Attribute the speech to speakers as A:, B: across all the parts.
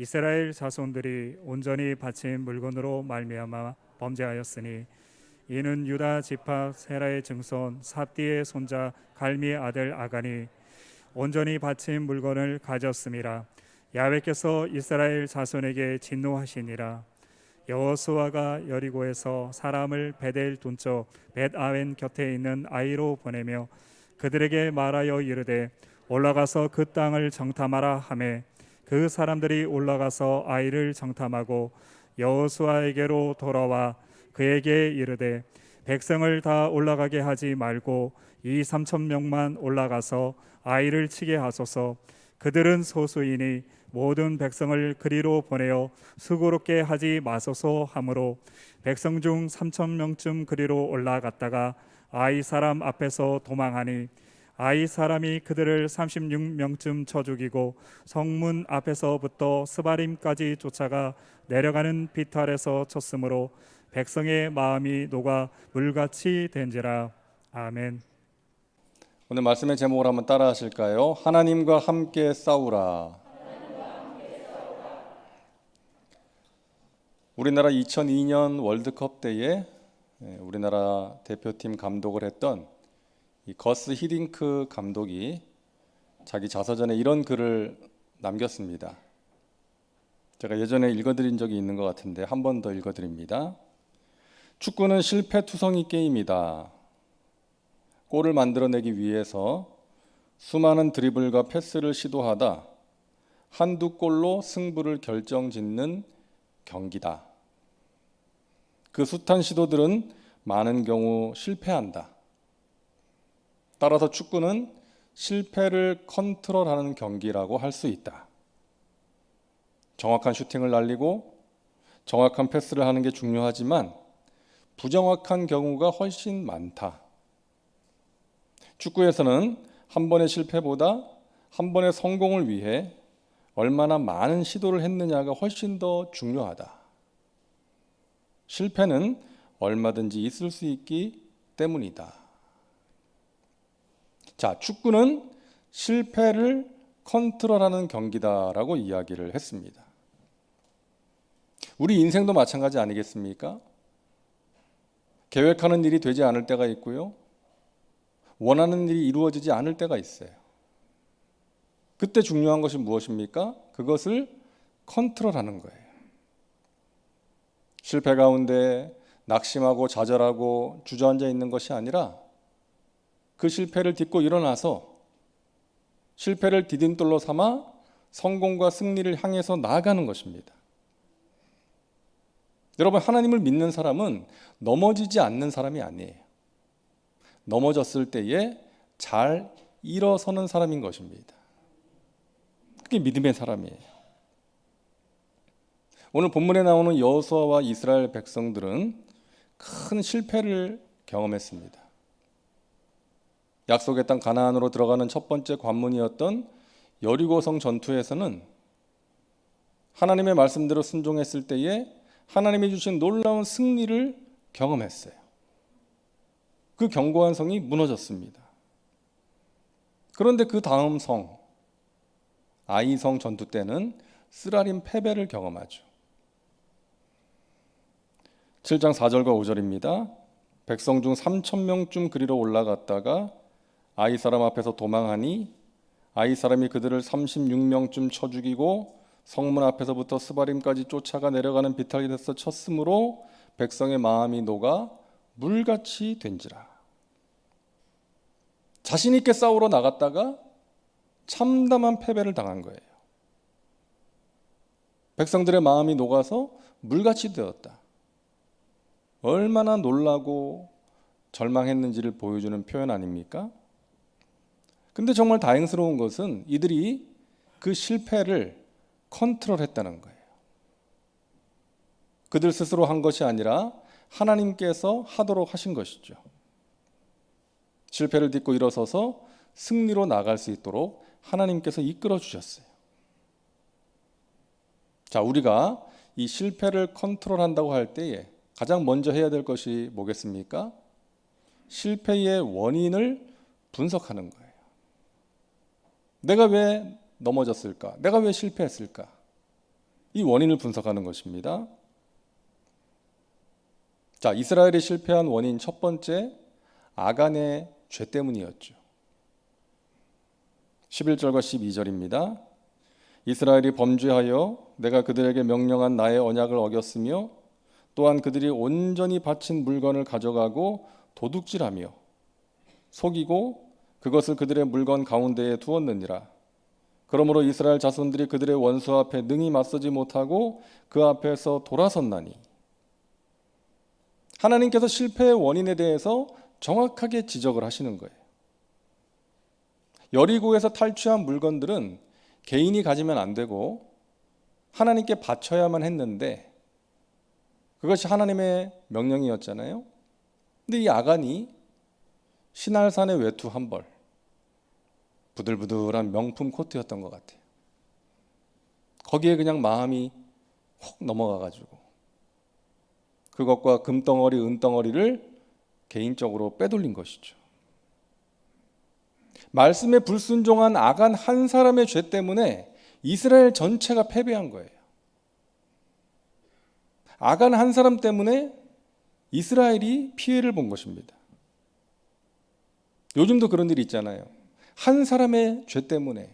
A: 이스라엘 자손들이 온전히 바친 물건으로 말미암아 범죄하였으니 이는 유다 지파 세라의 증손 삽디의 손자 갈미의 아들 아간이 온전히 바친 물건을 가졌음이라. 야훼께서 이스라엘 자손에게 진노하시니라. 여호수아가 여리고에서 사람을 베델 동쪽 벳아웬 곁에 있는 아이로 보내며 그들에게 말하여 이르되 올라가서 그 땅을 정탐하라 하매 그 사람들이 올라가서 아이를 정탐하고 여호수아에게로 돌아와 그에게 이르되 백성을 다 올라가게 하지 말고 2-3천 명만 올라가서 아이를 치게 하소서. 그들은 소수이니 모든 백성을 그리로 보내어 수고롭게 하지 마소서 하므로 백성 중 3천 명쯤 그리로 올라갔다가 아이 사람 앞에서 도망하니 아이 사람이 그들을 36명쯤 쳐 죽이고 성문 앞에서부터 스바림까지 쫓아가 내려가는 비탈에서 쳤으므로 백성의 마음이 녹아 물같이 된지라. 아멘.
B: 오늘 말씀의 제목을 한번 따라 하실까요? 하나님과 함께 싸우라. 우리나라 2002년 월드컵 때에 우리나라 대표팀 감독을 했던 이 거스 히딩크 감독이 자기 자서전에 이런 글을 남겼습니다. 제가 예전에 읽어드린 적이 있는 것 같은데 한 번 더 읽어드립니다. 축구는 실패투성이 게임이다. 골을 만들어내기 위해서 수많은 드리블과 패스를 시도하다 한두 골로 승부를 결정짓는 경기다. 그 숱한 시도들은 많은 경우 실패한다. 따라서 축구는 실패를 컨트롤하는 경기라고 할 수 있다. 정확한 슈팅을 날리고 정확한 패스를 하는 게 중요하지만 부정확한 경우가 훨씬 많다. 축구에서는 한 번의 실패보다 한 번의 성공을 위해 얼마나 많은 시도를 했느냐가 훨씬 더 중요하다. 실패는 얼마든지 있을 수 있기 때문이다. 자, 축구는 실패를 컨트롤하는 경기다라고 이야기를 했습니다. 우리 인생도 마찬가지 아니겠습니까? 계획하는 일이 되지 않을 때가 있고요. 원하는 일이 이루어지지 않을 때가 있어요. 그때 중요한 것이 무엇입니까? 그것을 컨트롤하는 거예요. 실패 가운데 낙심하고 좌절하고 주저앉아 있는 것이 아니라 그 실패를 딛고 일어나서 실패를 디딤돌로 삼아 성공과 승리를 향해서 나아가는 것입니다. 여러분, 하나님을 믿는 사람은 넘어지지 않는 사람이 아니에요. 넘어졌을 때에 잘 일어서는 사람인 것입니다. 그게 믿음의 사람이에요. 오늘 본문에 나오는 여호수아와 이스라엘 백성들은 큰 실패를 경험했습니다. 약속의 땅 가나안으로 들어가는 첫 번째 관문이었던 여리고성 전투에서는 하나님의 말씀대로 순종했을 때에 하나님이 주신 놀라운 승리를 경험했어요. 그 견고한 성이 무너졌습니다. 그런데 그 다음 성, 아이성 전투 때는 쓰라림 패배를 경험하죠. 7장 4절과 5절입니다. 백성 중 3천 명쯤 그리로 올라갔다가 아이 사람 앞에서 도망하니 아이 사람이 그들을 36명쯤 쳐 죽이고 성문 앞에서부터 스바림까지 쫓아가 내려가는 비탈에서 쳤으므로 백성의 마음이 녹아 물같이 된지라. 자신 있게 싸우러 나갔다가 참담한 패배를 당한 거예요. 백성들의 마음이 녹아서 물같이 되었다. 얼마나 놀라고 절망했는지를 보여주는 표현 아닙니까? 근데 정말 다행스러운 것은 이들이 그 실패를 컨트롤했다는 거예요. 그들 스스로 한 것이 아니라 하나님께서 하도록 하신 것이죠. 실패를 딛고 일어서서 승리로 나갈 수 있도록 하나님께서 이끌어 주셨어요. 자, 우리가 이 실패를 컨트롤한다고 할 때에 가장 먼저 해야 될 것이 뭐겠습니까? 실패의 원인을 분석하는 거예요. 내가 왜 넘어졌을까? 내가 왜 실패했을까? 이 원인을 분석하는 것입니다. 자, 이스라엘이 실패한 원인 첫 번째, 아간의 죄 때문이었죠. 11절과 12절입니다. 이스라엘이 범죄하여 내가 그들에게 명령한 나의 언약을 어겼으며 또한 그들이 온전히 바친 물건을 가져가고 도둑질하며 속이고 그것을 그들의 물건 가운데에 두었느니라. 그러므로 이스라엘 자손들이 그들의 원수 앞에 능히 맞서지 못하고 그 앞에서 돌아섰나니. 하나님께서 실패의 원인에 대해서 정확하게 지적을 하시는 거예요. 여리고에서 탈취한 물건들은 개인이 가지면 안 되고 하나님께 바쳐야만 했는데 그것이 하나님의 명령이었잖아요. 근데 이 아간이 시날산의 외투 한 벌, 부들부들한 명품 코트였던 것 같아요. 거기에 그냥 마음이 혹 넘어가가지고 그것과 금덩어리, 은덩어리를 개인적으로 빼돌린 것이죠. 말씀에 불순종한 아간 한 사람의 죄 때문에 이스라엘 전체가 패배한 거예요. 아간 한 사람 때문에 이스라엘이 피해를 본 것입니다. 요즘도 그런 일이 있잖아요. 한 사람의 죄 때문에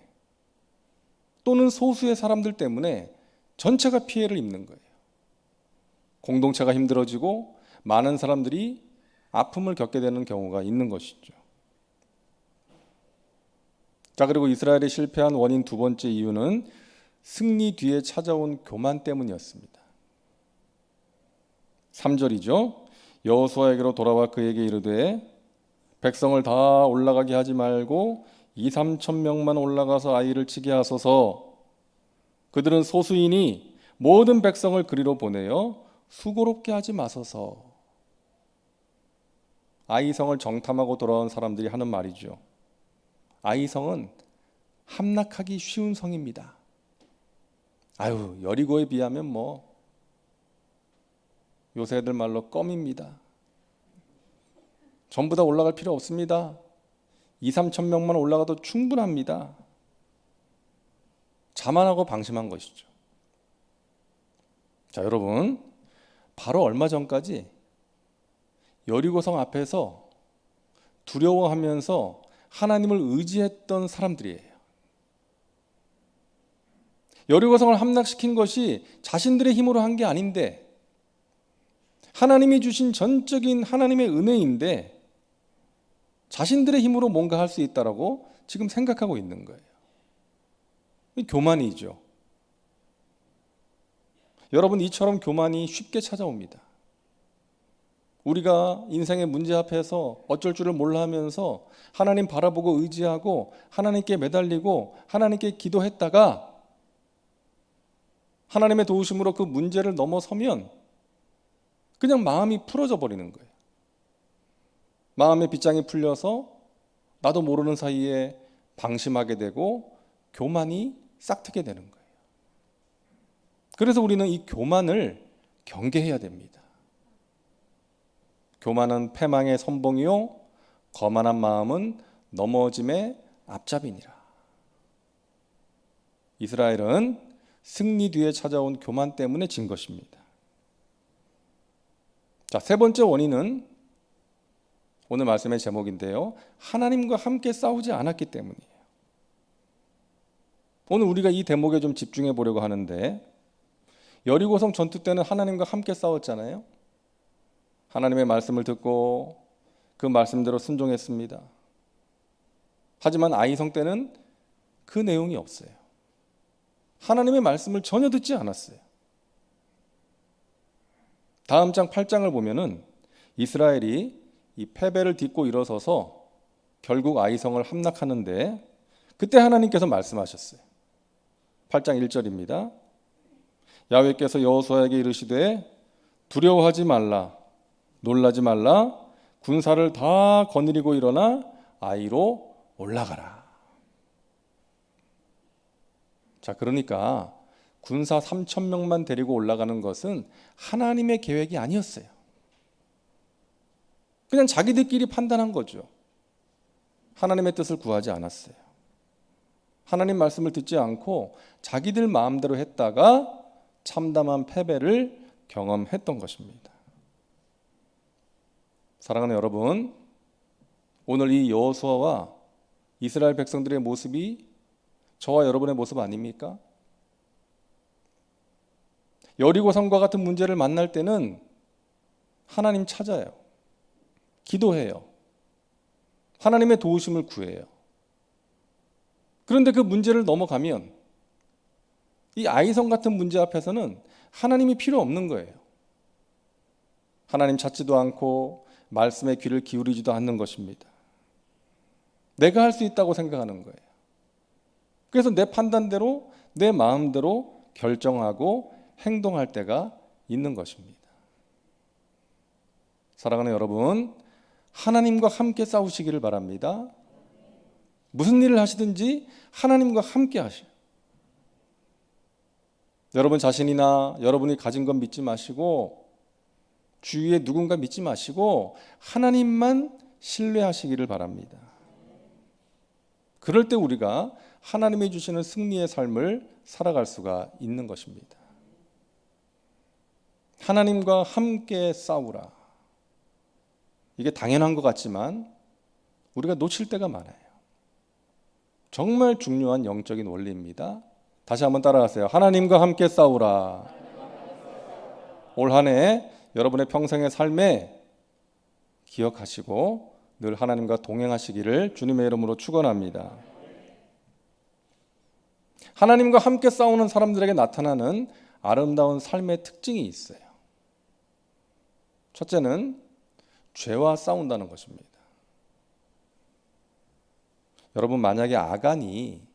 B: 또는 소수의 사람들 때문에 전체가 피해를 입는 거예요. 공동체가 힘들어지고 많은 사람들이 아픔을 겪게 되는 경우가 있는 것이죠. 자, 그리고 이스라엘이 실패한 원인 두 번째 이유는 승리 뒤에 찾아온 교만 때문이었습니다. 3절이죠. 여호수아에게로 돌아와 그에게 이르되 백성을 다 올라가게 하지 말고 2-3천 명만 올라가서 아이를 치게 하소서. 그들은 소수이니 모든 백성을 그리로 보내어 수고롭게 하지 마소서. 아이성을 정탐하고 돌아온 사람들이 하는 말이죠. 아이성은 함락하기 쉬운 성입니다. 아유, 여리고에 비하면 뭐 요새 애들 말로 껌입니다. 전부 다 올라갈 필요 없습니다. 2-3천 명만 올라가도 충분합니다. 자만하고 방심한 것이죠. 자, 여러분, 바로 얼마 전까지 여리고성 앞에서 두려워하면서 하나님을 의지했던 사람들이에요. 여리고성을 함락시킨 것이 자신들의 힘으로 한 게 아닌데 하나님이 주신 전적인 하나님의 은혜인데 자신들의 힘으로 뭔가 할 수 있다라고 지금 생각하고 있는 거예요. 교만이죠. 여러분, 이처럼 교만이 쉽게 찾아옵니다. 우리가 인생의 문제 앞에서 어쩔 줄을 몰라 하면서 하나님 바라보고 의지하고 하나님께 매달리고 하나님께 기도했다가 하나님의 도우심으로 그 문제를 넘어서면 그냥 마음이 풀어져 버리는 거예요. 마음의 빗장이 풀려서 나도 모르는 사이에 방심하게 되고 교만이 싹트게 되는 거예요. 그래서 우리는 이 교만을 경계해야 됩니다. 교만은 패망의 선봉이요 거만한 마음은 넘어짐의 앞잡이니라. 이스라엘은 승리 뒤에 찾아온 교만 때문에 진 것입니다. 자, 세 번째 원인은 오늘 말씀의 제목인데요. 하나님과 함께 싸우지 않았기 때문이에요. 오늘 우리가 이 대목에 좀 집중해 보려고 하는데 여리고성 전투 때는 하나님과 함께 싸웠잖아요. 하나님의 말씀을 듣고 그 말씀대로 순종했습니다. 하지만 아이성 때는 그 내용이 없어요. 하나님의 말씀을 전혀 듣지 않았어요. 다음 장 8장을 보면은 이스라엘이 이 패배를 딛고 일어서서 결국 아이성을 함락하는데 그때 하나님께서 말씀하셨어요. 8장 1절입니다. 야훼께서 여호수아에게 이르시되 두려워하지 말라, 놀라지 말라, 군사를 다 거느리고 일어나 아이로 올라가라. 자, 그러니까 군사 3천 명만 데리고 올라가는 것은 하나님의 계획이 아니었어요. 그냥 자기들끼리 판단한 거죠. 하나님의 뜻을 구하지 않았어요. 하나님 말씀을 듣지 않고 자기들 마음대로 했다가 참담한 패배를 경험했던 것입니다. 사랑하는 여러분, 오늘 이 여호수아와 이스라엘 백성들의 모습이 저와 여러분의 모습 아닙니까? 여리고성과 같은 문제를 만날 때는 하나님 찾아요. 기도해요. 하나님의 도우심을 구해요. 그런데 그 문제를 넘어가면 이 아이성 같은 문제 앞에서는 하나님이 필요 없는 거예요. 하나님 찾지도 않고 말씀에 귀를 기울이지도 않는 것입니다. 내가 할 수 있다고 생각하는 거예요. 그래서 내 판단대로, 내 마음대로 결정하고 행동할 때가 있는 것입니다. 사랑하는 여러분, 하나님과 함께 싸우시기를 바랍니다. 무슨 일을 하시든지 하나님과 함께 하셔요. 여러분 자신이나 여러분이 가진 건 믿지 마시고 주위에 누군가 믿지 마시고 하나님만 신뢰하시기를 바랍니다. 그럴 때 우리가 하나님이 주시는 승리의 삶을 살아갈 수가 있는 것입니다. 하나님과 함께 싸우라. 이게 당연한 것 같지만 우리가 놓칠 때가 많아요. 정말 중요한 영적인 원리입니다. 다시 한번 따라하세요. 하나님과 함께 싸우라. 올 한 해 여러분의 평생의 삶에 기억하시고 늘 하나님과 동행하시기를 주님의 이름으로 축원합니다. 하나님과 함께 싸우는 사람들에게 나타나는 아름다운 삶의 특징이 있어요. 첫째는 죄와 싸운다는 것입니다. 여러분 만약에 아간이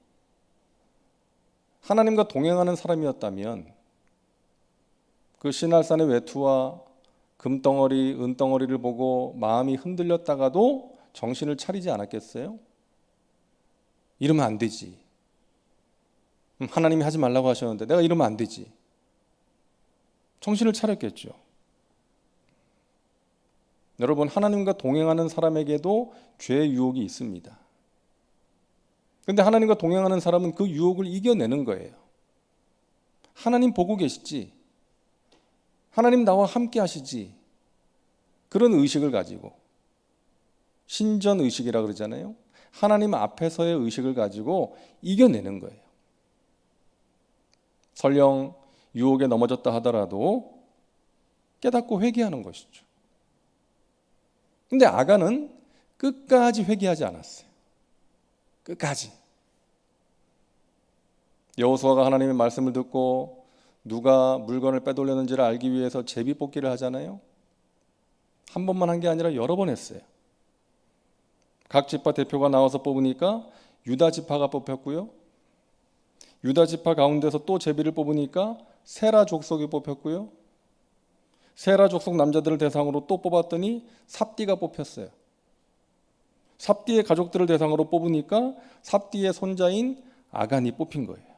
B: 하나님과 동행하는 사람이었다면 그 시날산의 외투와 금덩어리, 은덩어리를 보고 마음이 흔들렸다가도 정신을 차리지 않았겠어요? 이러면 안 되지. 하나님이 하지 말라고 하셨는데 내가 이러면 안 되지. 정신을 차렸겠죠. 여러분 하나님과 동행하는 사람에게도 죄의 유혹이 있습니다. 그런데 하나님과 동행하는 사람은 그 유혹을 이겨내는 거예요. 하나님 보고 계시지. 하나님 나와 함께 하시지. 그런 의식을 가지고 신전 의식이라고 그러잖아요. 하나님 앞에서의 의식을 가지고 이겨내는 거예요. 설령 유혹에 넘어졌다 하더라도 깨닫고 회개하는 것이죠. 근데 아간은 끝까지 회개하지 않았어요. 끝까지. 여호수아가 하나님의 말씀을 듣고 누가 물건을 빼돌렸는지를 알기 위해서 제비뽑기를 하잖아요. 한 번만 한 게 아니라 여러 번 했어요. 각 지파 대표가 나와서 뽑으니까 유다 지파가 뽑혔고요. 유다 지파 가운데서 또 제비를 뽑으니까 세라 족속이 뽑혔고요. 세라 족속 남자들을 대상으로 또 뽑았더니 삽디가 뽑혔어요. 삽디의 가족들을 대상으로 뽑으니까 삽디의 손자인 아간이 뽑힌 거예요.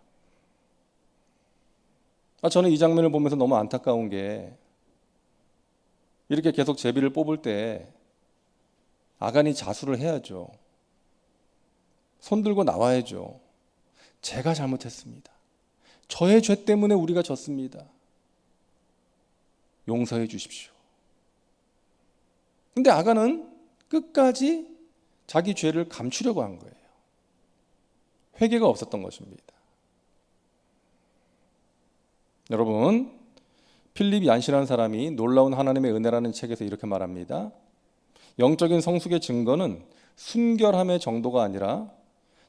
B: 저는 이 장면을 보면서 너무 안타까운 게 이렇게 계속 제비를 뽑을 때 아간이 자수를 해야죠. 손들고 나와야죠. 제가 잘못했습니다. 저의 죄 때문에 우리가 졌습니다. 용서해 주십시오. 근데 아간은 끝까지 자기 죄를 감추려고 한 거예요. 회개가 없었던 것입니다. 여러분, 필립 얀시라는 사람이 놀라운 하나님의 은혜라는 책에서 이렇게 말합니다. 영적인 성숙의 증거는 순결함의 정도가 아니라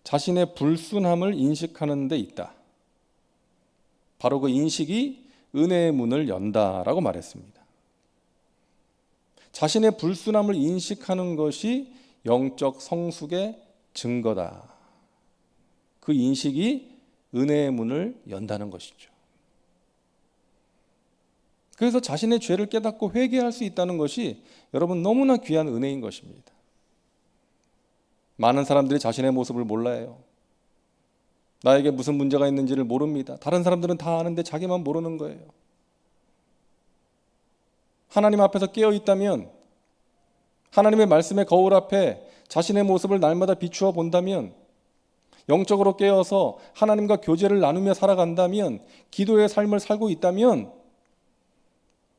B: 자신의 불순함을 인식하는 데 있다. 바로 그 인식이 은혜의 문을 연다라고 말했습니다. 자신의 불순함을 인식하는 것이 영적 성숙의 증거다. 그 인식이 은혜의 문을 연다는 것이죠. 그래서 자신의 죄를 깨닫고 회개할 수 있다는 것이 여러분 너무나 귀한 은혜인 것입니다. 많은 사람들이 자신의 모습을 몰라요. 나에게 무슨 문제가 있는지를 모릅니다. 다른 사람들은 다 아는데 자기만 모르는 거예요. 하나님 앞에서 깨어 있다면, 하나님의 말씀의 거울 앞에 자신의 모습을 날마다 비추어 본다면 영적으로 깨어서 하나님과 교제를 나누며 살아간다면, 기도의 삶을 살고 있다면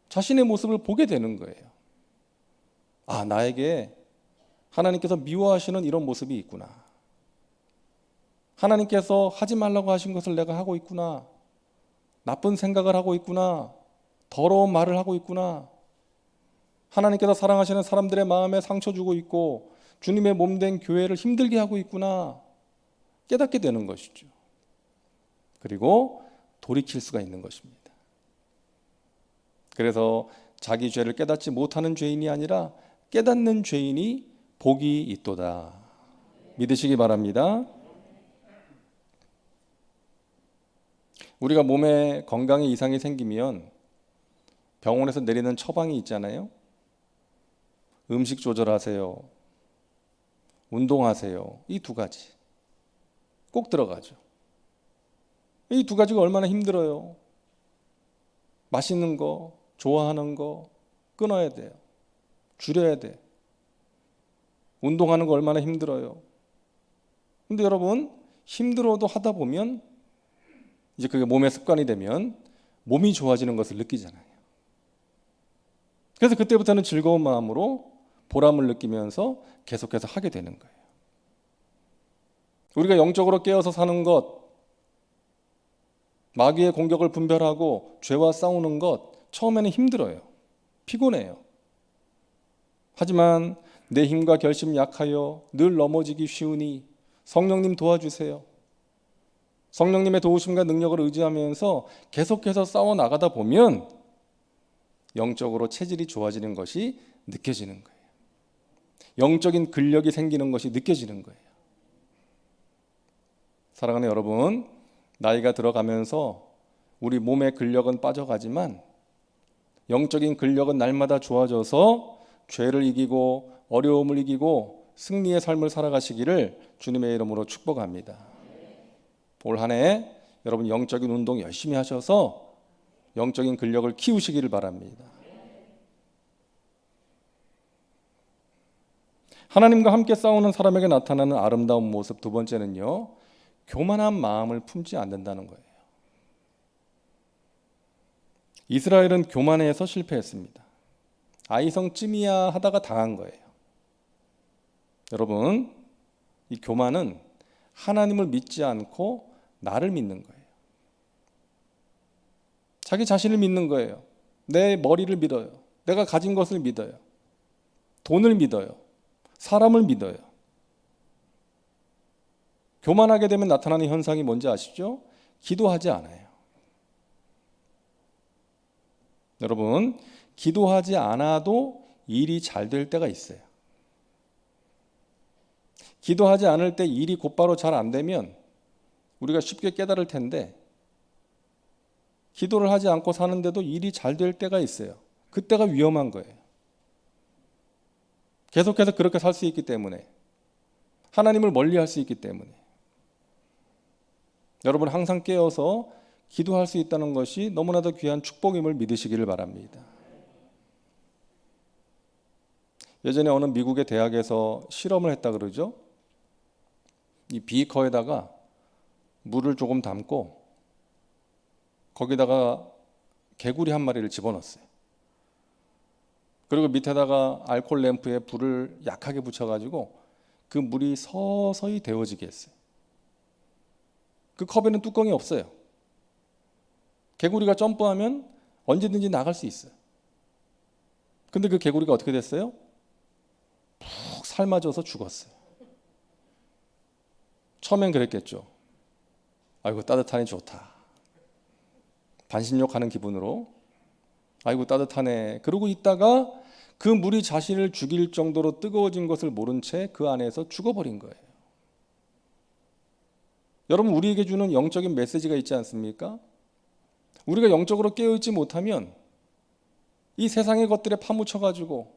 B: 자신의 모습을 보게 되는 거예요. 아, 나에게 하나님께서 미워하시는 이런 모습이 있구나. 하나님께서 하지 말라고 하신 것을 내가 하고 있구나. 나쁜 생각을 하고 있구나. 더러운 말을 하고 있구나. 하나님께서 사랑하시는 사람들의 마음에 상처 주고 있고 주님의 몸된 교회를 힘들게 하고 있구나. 깨닫게 되는 것이죠. 그리고 돌이킬 수가 있는 것입니다. 그래서 자기 죄를 깨닫지 못하는 죄인이 아니라 깨닫는 죄인이 복이 있도다. 믿으시기 바랍니다. 우리가 몸에 건강에 이상이 생기면 병원에서 내리는 처방이 있잖아요. 음식 조절하세요. 운동하세요. 이 두 가지 꼭 들어가죠. 이 두 가지가 얼마나 힘들어요. 맛있는 거, 좋아하는 거 끊어야 돼요. 줄여야 돼. 운동하는 거 얼마나 힘들어요. 근데 여러분, 힘들어도 하다 보면 이제 그게 몸의 습관이 되면 몸이 좋아지는 것을 느끼잖아요. 그래서 그때부터는 즐거운 마음으로 보람을 느끼면서 계속해서 하게 되는 거예요. 우리가 영적으로 깨어서 사는 것, 마귀의 공격을 분별하고 죄와 싸우는 것, 처음에는 힘들어요. 피곤해요. 하지만 내 힘과 결심 약하여 늘 넘어지기 쉬우니 성령님 도와주세요. 성령님의 도우심과 능력을 의지하면서 계속해서 싸워나가다 보면 영적으로 체질이 좋아지는 것이 느껴지는 거예요. 영적인 근력이 생기는 것이 느껴지는 거예요. 사랑하는 여러분, 나이가 들어가면서 우리 몸의 근력은 빠져가지만 영적인 근력은 날마다 좋아져서 죄를 이기고 어려움을 이기고 승리의 삶을 살아가시기를 주님의 이름으로 축복합니다. 올 한 해 여러분 영적인 운동 열심히 하셔서 영적인 근력을 키우시기를 바랍니다. 하나님과 함께 싸우는 사람에게 나타나는 아름다운 모습 두 번째는요, 교만한 마음을 품지 않는다는 거예요. 이스라엘은 교만해서 실패했습니다. 아이성쯤이야 하다가 당한 거예요. 여러분, 이 교만은 하나님을 믿지 않고 나를 믿는 거예요. 자기 자신을 믿는 거예요. 내 머리를 믿어요. 내가 가진 것을 믿어요. 돈을 믿어요. 사람을 믿어요. 교만하게 되면 나타나는 현상이 뭔지 아시죠? 기도하지 않아요. 여러분, 기도하지 않아도 일이 잘 될 때가 있어요. 기도하지 않을 때 일이 곧바로 잘 안 되면 우리가 쉽게 깨달을 텐데, 기도를 하지 않고 사는데도 일이 잘 될 때가 있어요. 그때가 위험한 거예요. 계속해서 그렇게 살 수 있기 때문에, 하나님을 멀리할 수 있기 때문에 여러분 항상 깨어서 기도할 수 있다는 것이 너무나도 귀한 축복임을 믿으시기를 바랍니다. 예전에 어느 미국의 대학에서 실험을 했다 그러죠. 이 비커에다가 물을 조금 담고 거기다가 개구리 한 마리를 집어넣었어요. 그리고 밑에다가 알코올 램프에 불을 약하게 붙여가지고 그 물이 서서히 데워지게 했어요. 그 컵에는 뚜껑이 없어요. 개구리가 점프하면 언제든지 나갈 수 있어요. 근데 그 개구리가 어떻게 됐어요? 푹 삶아져서 죽었어요. 처음엔 그랬겠죠. 아이고 따뜻하니 좋다. 반신욕하는 기분으로 아이고 따뜻하네. 그러고 있다가 그 물이 자신을 죽일 정도로 뜨거워진 것을 모른 채 그 안에서 죽어버린 거예요. 여러분, 우리에게 주는 영적인 메시지가 있지 않습니까? 우리가 영적으로 깨어있지 못하면 이 세상의 것들에 파묻혀가지고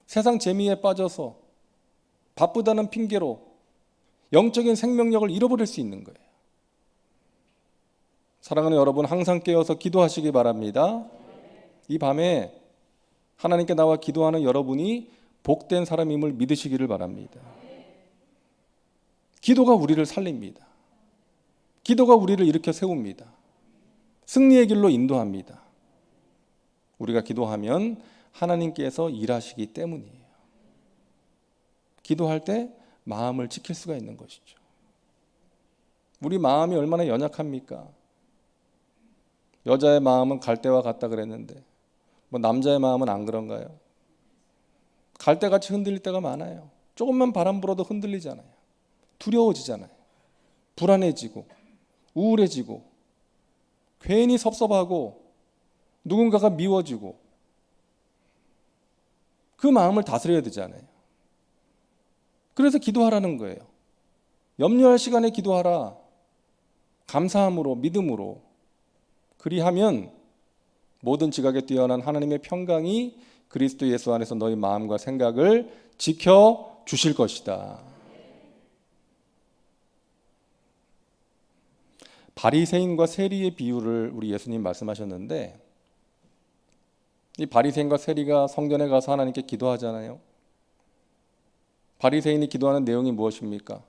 B: 세상 재미에 빠져서 바쁘다는 핑계로 영적인 생명력을 잃어버릴 수 있는 거예요. 사랑하는 여러분, 항상 깨어서 기도하시기 바랍니다. 이 밤에 하나님께 나와 기도하는 여러분이 복된 사람임을 믿으시기를 바랍니다. 기도가 우리를 살립니다. 기도가 우리를 일으켜 세웁니다. 승리의 길로 인도합니다. 우리가 기도하면 하나님께서 일하시기 때문이에요. 기도할 때 마음을 지킬 수가 있는 것이죠. 우리 마음이 얼마나 연약합니까? 여자의 마음은 갈대와 같다 그랬는데 뭐 남자의 마음은 안 그런가요? 갈대같이 흔들릴 때가 많아요. 조금만 바람 불어도 흔들리잖아요. 두려워지잖아요. 불안해지고 우울해지고 괜히 섭섭하고 누군가가 미워지고 그 마음을 다스려야 되잖아요. 그래서 기도하라는 거예요. 염려할 시간에 기도하라. 감사함으로, 믿음으로. 그리하면 모든 지각에 뛰어난 하나님의 평강이 그리스도 예수 안에서 너희 마음과 생각을 지켜 주실 것이다. 바리새인과 세리의 비유를 우리 예수님 말씀하셨는데, 이 바리새인과 세리가 성전에 가서 하나님께 기도하잖아요. 바리새인이 기도하는 내용이 무엇입니까?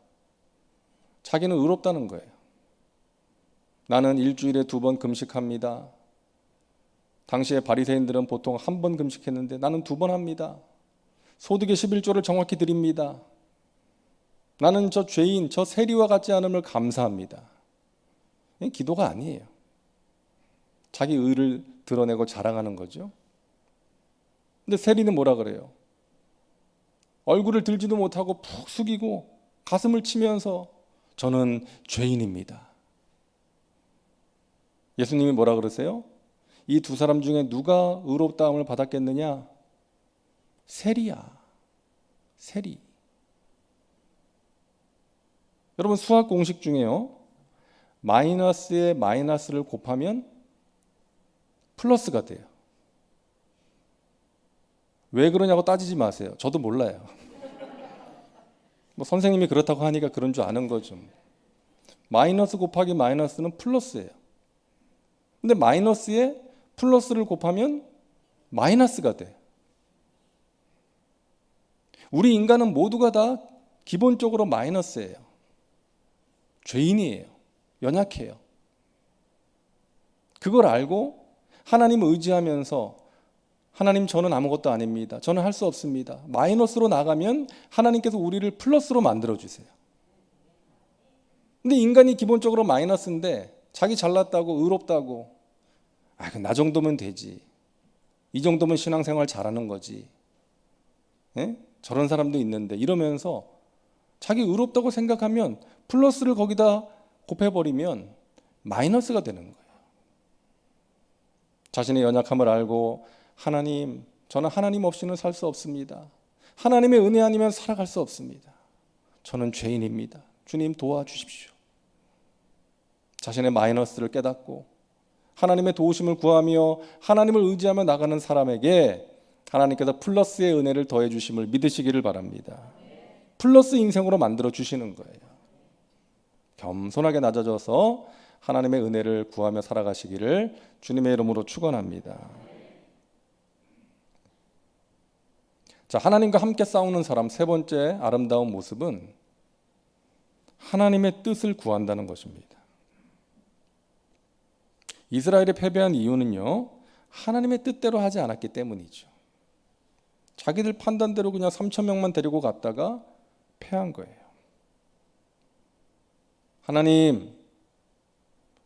B: 자기는 의롭다는 거예요. 나는 일주일에 2번 금식합니다. 당시에 바리새인들은 보통 1번 금식했는데 나는 2번 합니다. 소득의 11조를 정확히 드립니다. 나는 저 죄인, 저 세리와 같지 않음을 감사합니다. 이게 기도가 아니에요. 자기 의를 드러내고 자랑하는 거죠. 근데 세리는 뭐라 그래요? 얼굴을 들지도 못하고 푹 숙이고 가슴을 치면서 저는 죄인입니다. 예수님이 뭐라 그러세요? 이 2 사람 중에 누가 의롭다함을 받았겠느냐? 세리야. 세리. 여러분 수학 공식 중에요. 마이너스에 마이너스를 곱하면 플러스가 돼요. 왜 그러냐고 따지지 마세요. 저도 몰라요. 뭐 선생님이 그렇다고 하니까 그런 줄 아는 거죠. 마이너스 곱하기 마이너스는 플러스예요. 근데 마이너스에 플러스를 곱하면 마이너스가 돼. 우리 인간은 모두가 다 기본적으로 마이너스예요. 죄인이에요. 연약해요. 그걸 알고 하나님을 의지하면서 하나님 저는 아무것도 아닙니다. 저는 할 수 없습니다. 마이너스로 나가면 하나님께서 우리를 플러스로 만들어주세요. 근데 인간이 기본적으로 마이너스인데 자기 잘났다고 의롭다고 나 정도면 되지. 이 정도면 신앙생활 잘하는 거지. 예? 저런 사람도 있는데 이러면서 자기 의롭다고 생각하면 플러스를 거기다 곱해버리면 마이너스가 되는 거예요. 자신의 연약함을 알고 하나님, 저는 하나님 없이는 살 수 없습니다. 하나님의 은혜 아니면 살아갈 수 없습니다. 저는 죄인입니다. 주님 도와주십시오. 자신의 마이너스를 깨닫고 하나님의 도우심을 구하며 하나님을 의지하며 나가는 사람에게 하나님께서 플러스의 은혜를 더해 주심을 믿으시기를 바랍니다. 플러스 인생으로 만들어 주시는 거예요. 겸손하게 낮아져서 하나님의 은혜를 구하며 살아가시기를 주님의 이름으로 축원합니다. 자, 하나님과 함께 싸우는 사람 세 번째 아름다운 모습은 하나님의 뜻을 구한다는 것입니다. 이스라엘이 패배한 이유는요, 하나님의 뜻대로 하지 않았기 때문이죠. 자기들 판단대로 그냥 3,000명만 데리고 갔다가 패한 거예요. 하나님,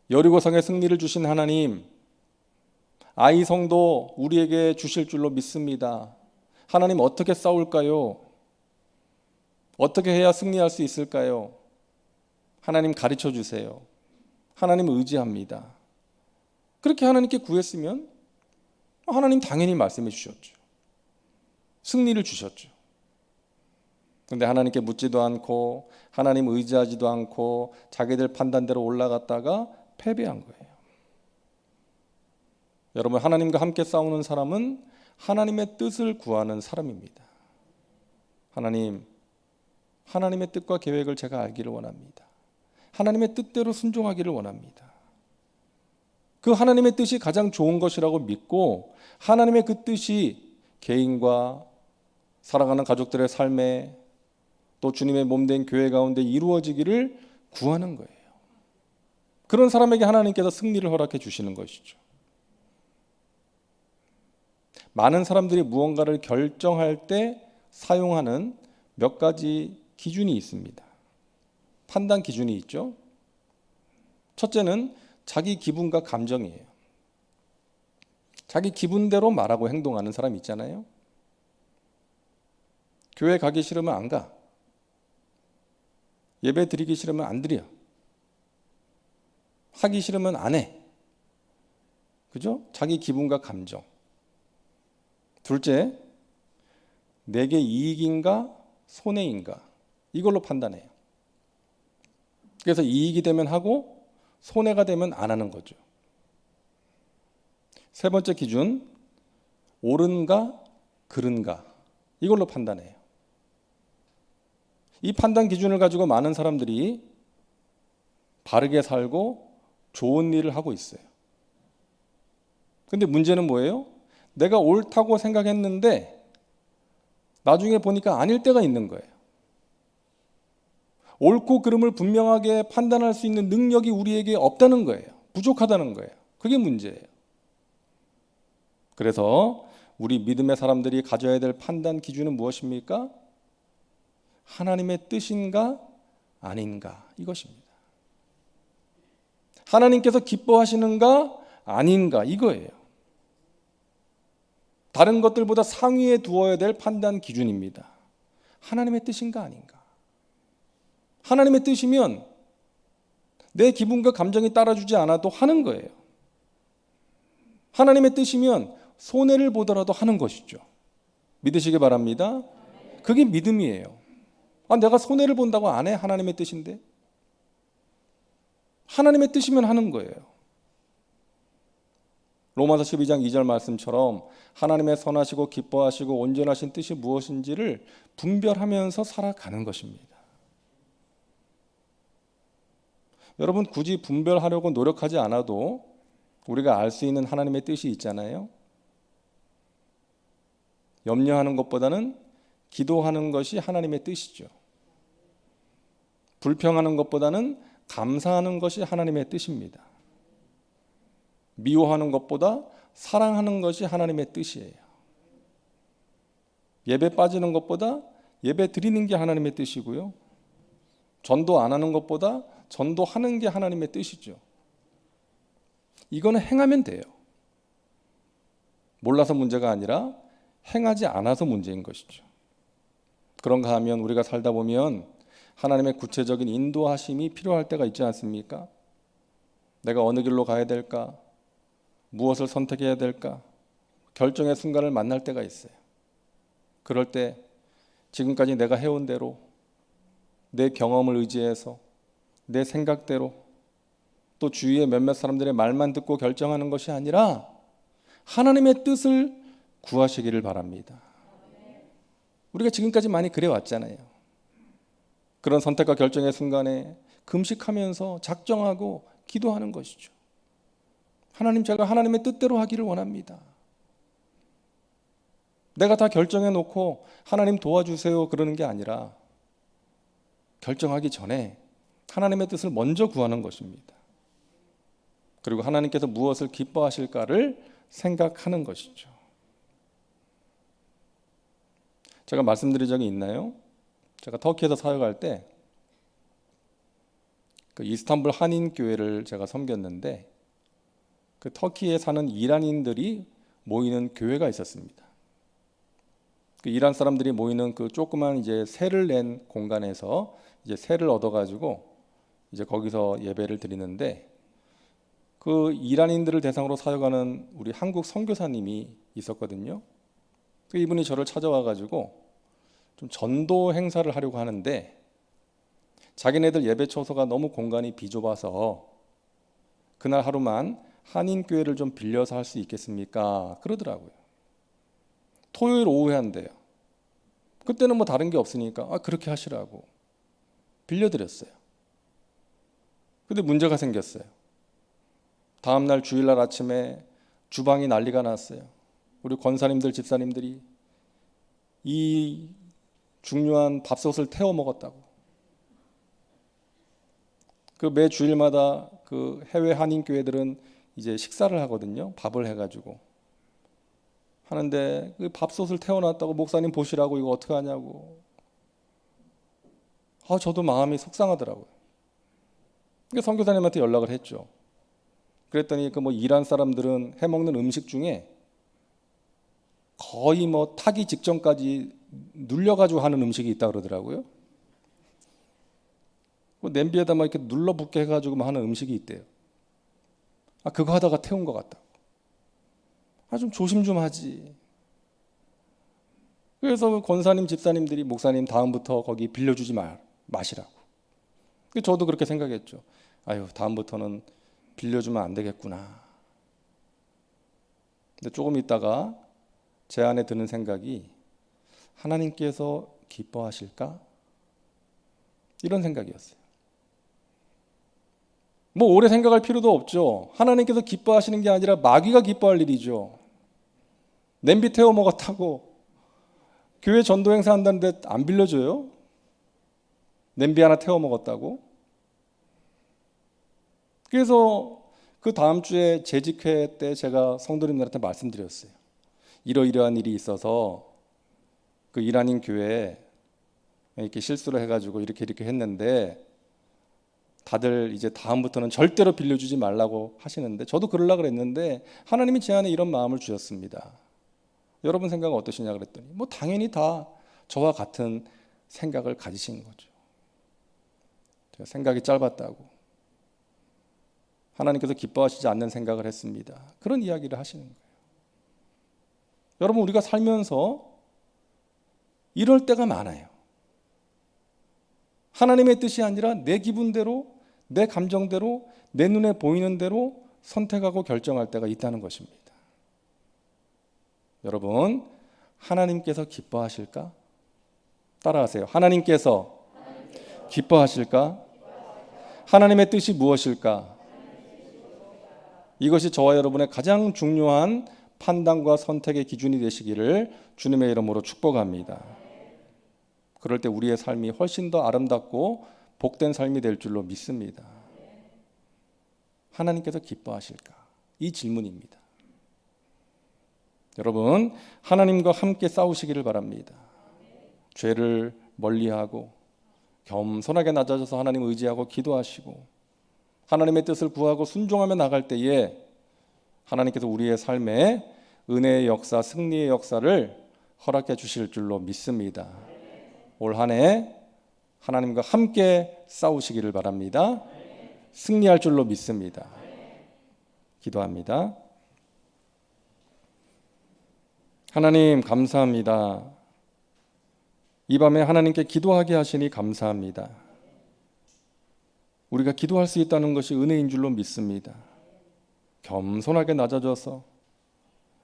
B: 여리고성에 승리를 주신 하나님, 아이 성도 우리에게 주실 줄로 믿습니다. 하나님 어떻게 싸울까요? 어떻게 해야 승리할 수 있을까요? 하나님 가르쳐 주세요. 하나님 의지합니다. 그렇게 하나님께 구했으면 하나님 당연히 말씀해 주셨죠. 승리를 주셨죠. 그런데 하나님께 묻지도 않고 하나님 의지하지도 않고 자기들 판단대로 올라갔다가 패배한 거예요. 여러분, 하나님과 함께 싸우는 사람은 하나님의 뜻을 구하는 사람입니다. 하나님, 하나님의 뜻과 계획을 제가 알기를 원합니다. 하나님의 뜻대로 순종하기를 원합니다. 그 하나님의 뜻이 가장 좋은 것이라고 믿고 하나님의 그 뜻이 개인과 사랑하는 가족들의 삶에 또 주님의 몸된 교회 가운데 이루어지기를 구하는 거예요. 그런 사람에게 하나님께서 승리를 허락해 주시는 것이죠. 많은 사람들이 무언가를 결정할 때 사용하는 몇 가지 기준이 있습니다. 판단 기준이 있죠. 첫째는 자기 기분과 감정이에요. 자기 기분대로 말하고 행동하는 사람 있잖아요. 교회 가기 싫으면 안 가. 예배 드리기 싫으면 안 드려. 하기 싫으면 안 해. 그죠? 자기 기분과 감정. 둘째, 내게 이익인가 손해인가 이걸로 판단해요. 그래서 이익이 되면 하고 손해가 되면 안 하는 거죠. 세 번째 기준, 옳은가 그른가 이걸로 판단해요. 이 판단 기준을 가지고 많은 사람들이 바르게 살고 좋은 일을 하고 있어요. 근데 문제는 뭐예요? 내가 옳다고 생각했는데 나중에 보니까 아닐 때가 있는 거예요. 옳고 그름을 분명하게 판단할 수 있는 능력이 우리에게 없다는 거예요. 부족하다는 거예요. 그게 문제예요. 그래서 우리 믿음의 사람들이 가져야 될 판단 기준은 무엇입니까? 하나님의 뜻인가 아닌가 이것입니다. 하나님께서 기뻐하시는가 아닌가 이거예요. 다른 것들보다 상위에 두어야 될 판단 기준입니다. 하나님의 뜻인가 아닌가. 하나님의 뜻이면 내 기분과 감정이 따라주지 않아도 하는 거예요. 하나님의 뜻이면 손해를 보더라도 하는 것이죠. 믿으시기 바랍니다. 그게 믿음이에요. 내가 손해를 본다고 안 해? 하나님의 뜻인데. 하나님의 뜻이면 하는 거예요. 로마서 12장 2절 말씀처럼 하나님의 선하시고 기뻐하시고 온전하신 뜻이 무엇인지를 분별하면서 살아가는 것입니다. 여러분 굳이 분별하려고 노력하지 않아도 우리가 알 수 있는 하나님의 뜻이 있잖아요. 염려하는 것보다는 기도하는 것이 하나님의 뜻이죠. 불평하는 것보다는 감사하는 것이 하나님의 뜻입니다. 미워하는 것보다 사랑하는 것이 하나님의 뜻이에요. 예배 빠지는 것보다 예배 드리는 게 하나님의 뜻이고요. 전도 안 하는 것보다 전도하는 게 하나님의 뜻이죠. 이거는 행하면 돼요. 몰라서 문제가 아니라 행하지 않아서 문제인 것이죠. 그런가 하면 우리가 살다 보면 하나님의 구체적인 인도하심이 필요할 때가 있지 않습니까? 내가 어느 길로 가야 될까? 무엇을 선택해야 될까? 결정의 순간을 만날 때가 있어요. 그럴 때 지금까지 내가 해온 대로 내 경험을 의지해서 내 생각대로 또 주위의 몇몇 사람들의 말만 듣고 결정하는 것이 아니라 하나님의 뜻을 구하시기를 바랍니다. 우리가 지금까지 많이 그래왔잖아요. 그런 선택과 결정의 순간에 금식하면서 작정하고 기도하는 것이죠. 하나님, 제가 하나님의 뜻대로 하기를 원합니다. 내가 다 결정해 놓고 하나님 도와주세요 그러는 게 아니라 결정하기 전에 하나님의 뜻을 먼저 구하는 것입니다. 그리고 하나님께서 무엇을 기뻐하실까를 생각하는 것이죠. 제가 말씀드린 적이 있나요? 제가 터키에서 사역할 때 그 이스탄불 한인교회를 제가 섬겼는데 그 터키에 사는 이란인들이 모이는 교회가 있었습니다. 그 이란 사람들이 모이는 그 조그만 이제 세를 낸 공간에서 이제 세를 얻어가지고 이제 거기서 예배를 드리는데 그 이란인들을 대상으로 사역하는 우리 한국 선교사님이 있었거든요. 그 이분이 저를 찾아와가지고 좀 전도 행사를 하려고 하는데 자기네들 예배 처소가 너무 공간이 비좁아서 그날 하루만 한인교회를 좀 빌려서 할 수 있겠습니까? 그러더라고요. 토요일 오후에 한대요. 그때는 뭐 다른 게 없으니까 그렇게 하시라고 빌려드렸어요. 근데 문제가 생겼어요. 다음날 주일날 아침에 주방이 난리가 났어요. 우리 권사님들 집사님들이 이 중요한 밥솥을 태워 먹었다고. 그 매 주일마다 그 해외 한인 교회들은 이제 식사를 하거든요. 밥을 해가지고 하는데 그 밥솥을 태워놨다고 목사님 보시라고 이거 어떻게 하냐고. 저도 마음이 속상하더라고요. 그러니까 선교사님한테 연락을 했죠. 그랬더니 그 뭐 이란 사람들은 해먹는 음식 중에 거의 뭐 타기 직전까지 눌려가지고 하는 음식이 있다 그러더라고요. 냄비에다 막 이렇게 눌러붙게 해가지고 하는 음식이 있대요. 그거 하다가 태운 것 같다고. 좀 조심 좀 하지. 그래서 권사님, 집사님들이 목사님 다음부터 거기 빌려주지 마시라고. 저도 그렇게 생각했죠. 다음부터는 빌려주면 안 되겠구나. 근데 조금 있다가 제 안에 드는 생각이 하나님께서 기뻐하실까? 이런 생각이었어요. 뭐 오래 생각할 필요도 없죠. 하나님께서 기뻐하시는 게 아니라 마귀가 기뻐할 일이죠. 냄비 태워 먹었다고 교회 전도 행사 한다는데 안 빌려줘요? 냄비 하나 태워 먹었다고? 그래서 그 다음 주에 재직회 때 제가 성도님들한테 말씀드렸어요. 이러이러한 일이 있어서 그 이란인 교회에 이렇게 실수를 해가지고 이렇게 했는데 다들 이제 다음부터는 절대로 빌려주지 말라고 하시는데 저도 그러려고 그랬는데 하나님이 제 안에 이런 마음을 주셨습니다. 여러분 생각은 어떠시냐 그랬더니 뭐 당연히 다 저와 같은 생각을 가지신 거죠. 제가 생각이 짧았다고, 하나님께서 기뻐하시지 않는 생각을 했습니다. 그런 이야기를 하시는 거예요. 여러분, 우리가 살면서 이럴 때가 많아요. 하나님의 뜻이 아니라 내 기분대로, 내 감정대로, 내 눈에 보이는 대로 선택하고 결정할 때가 있다는 것입니다. 여러분, 하나님께서 기뻐하실까? 따라하세요. 하나님께서 기뻐하실까? 하나님의 뜻이 무엇일까? 이것이 저와 여러분의 가장 중요한 판단과 선택의 기준이 되시기를 주님의 이름으로 축복합니다. 그럴 때 우리의 삶이 훨씬 더 아름답고 복된 삶이 될 줄로 믿습니다. 하나님께서 기뻐하실까? 이 질문입니다. 여러분, 하나님과 함께 싸우시기를 바랍니다. 죄를 멀리하고 겸손하게 낮아져서 하나님 의지하고 기도하시고 하나님의 뜻을 구하고 순종하며 나갈 때에 하나님께서 우리의 삶에 은혜의 역사, 승리의 역사를 허락해 주실 줄로 믿습니다. 올 한 해 하나님과 함께 싸우시기를 바랍니다. 승리할 줄로 믿습니다. 기도합니다. 하나님, 감사합니다. 이 밤에 하나님께 기도하게 하시니 감사합니다. 우리가 기도할 수 있다는 것이 은혜인 줄로 믿습니다. 겸손하게 낮아져서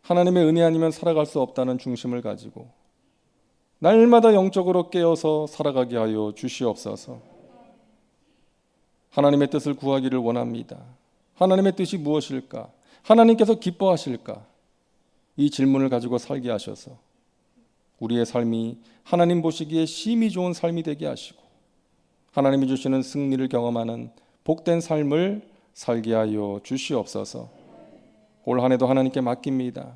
B: 하나님의 은혜 아니면 살아갈 수 없다는 중심을 가지고 날마다 영적으로 깨어서 살아가게 하여 주시옵소서. 하나님의 뜻을 구하기를 원합니다. 하나님의 뜻이 무엇일까? 하나님께서 기뻐하실까? 이 질문을 가지고 살게 하셔서 우리의 삶이 하나님 보시기에 심히 좋은 삶이 되게 하시고 하나님이 주시는 승리를 경험하는 복된 삶을 살게 하여 주시옵소서. 올 한 해도 하나님께 맡깁니다.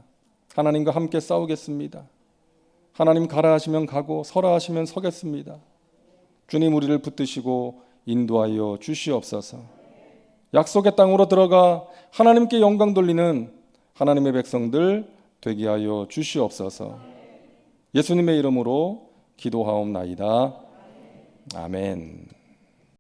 B: 하나님과 함께 싸우겠습니다. 하나님 가라 하시면 가고 서라 하시면 서겠습니다. 주님, 우리를 붙드시고 인도하여 주시옵소서. 약속의 땅으로 들어가 하나님께 영광 돌리는 하나님의 백성들 되게 하여 주시옵소서. 예수님의 이름으로 기도하옵나이다. 아멘.